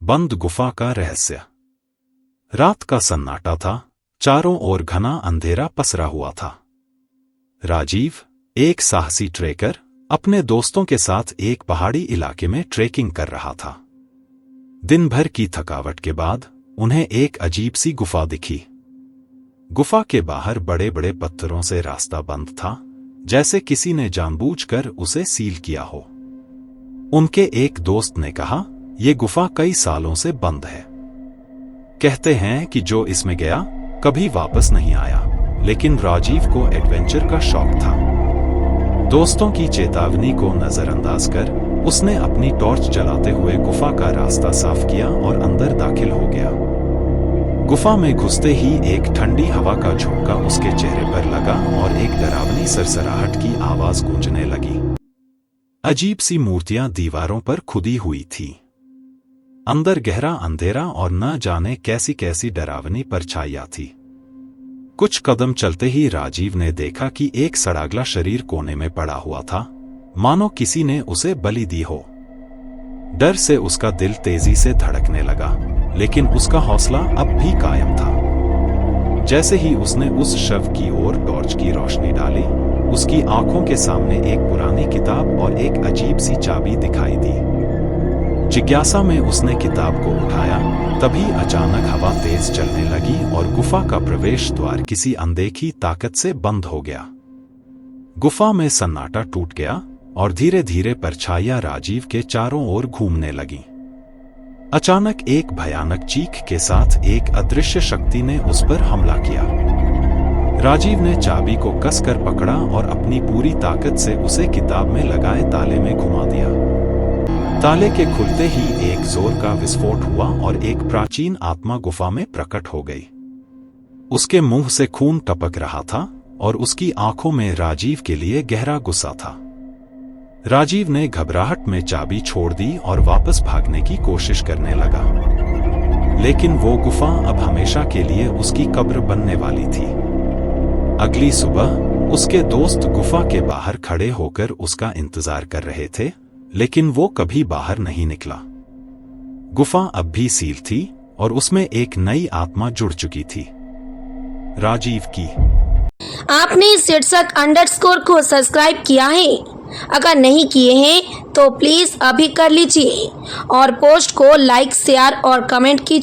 बंद गुफा का रहस्य। रात का सन्नाटा था, चारों ओर घना अंधेरा पसरा हुआ था। राजीव, एक साहसी ट्रेकर, अपने दोस्तों के साथ एक पहाड़ी इलाके में ट्रेकिंग कर रहा था। दिन भर की थकावट के बाद उन्हें एक अजीब सी गुफा दिखी। गुफा के बाहर बड़े बड़े पत्थरों से रास्ता बंद था, जैसे किसी ने जानबूझकर उसे सील किया हो। उनके एक दोस्त ने कहा, यह गुफा कई सालों से बंद है। कहते हैं कि जो इसमें गया कभी वापस नहीं आया। लेकिन राजीव को एडवेंचर का शौक था। दोस्तों की चेतावनी को नजरअंदाज कर उसने अपनी टॉर्च जलाते हुए गुफा का रास्ता साफ किया और अंदर दाखिल हो गया। गुफा में घुसते ही एक ठंडी हवा का झोंका उसके चेहरे पर लगा और एक डरावनी सरसराहट की आवाज गूंजने लगी। अजीब सी मूर्तियां दीवारों पर खुदी हुई थी। अंदर गहरा अंधेरा और न जाने कैसी कैसी डरावनी परछाइयां थी। कुछ कदम चलते ही राजीव ने देखा कि एक सड़ागला शरीर कोने में पड़ा हुआ था, मानो किसी ने उसे बलि दी हो। डर से उसका दिल तेजी से धड़कने लगा, लेकिन उसका हौसला अब भी कायम था। जैसे ही उसने उस शव की ओर टॉर्च की रोशनी डाली, उसकी आंखों के सामने एक पुरानी किताब और एक अजीब सी चाबी दिखाई दी। जिज्ञासा में उसने किताब को उठाया, तभी अचानक हवा तेज चलने लगी और गुफा का प्रवेश द्वार किसी अनदेखी ताकत से बंद हो गया। गुफा में सन्नाटा टूट गया और धीरे धीरे परछाइयां राजीव के चारों ओर घूमने लगीं। अचानक एक भयानक चीख के साथ एक अदृश्य शक्ति ने उस पर हमला किया। राजीव ने चाबी को कसकर पकड़ा और अपनी पूरी ताकत से उसे किताब में लगाए ताले में घुमा दिया। ताले के खुलते ही एक जोर का विस्फोट हुआ और एक प्राचीन आत्मा गुफा में प्रकट हो गई। उसके मुंह से खून टपक रहा था और उसकी आंखों में राजीव के लिए गहरा गुस्सा था। राजीव ने घबराहट में चाबी छोड़ दी और वापस भागने की कोशिश करने लगा, लेकिन वो गुफा अब हमेशा के लिए उसकी कब्र बनने वाली थी। अगली सुबह उसके दोस्त गुफा के बाहर खड़े होकर उसका इंतजार कर रहे थे, लेकिन वो कभी बाहर नहीं निकला। गुफा अब भी सील थी और उसमें एक नई आत्मा जुड़ चुकी थी, राजीव की। आपने शीर्षक अंडरस्कोर को सब्सक्राइब किया है? अगर नहीं किए हैं तो प्लीज अभी कर लीजिए और पोस्ट को लाइक, शेयर और कमेंट कीजिए।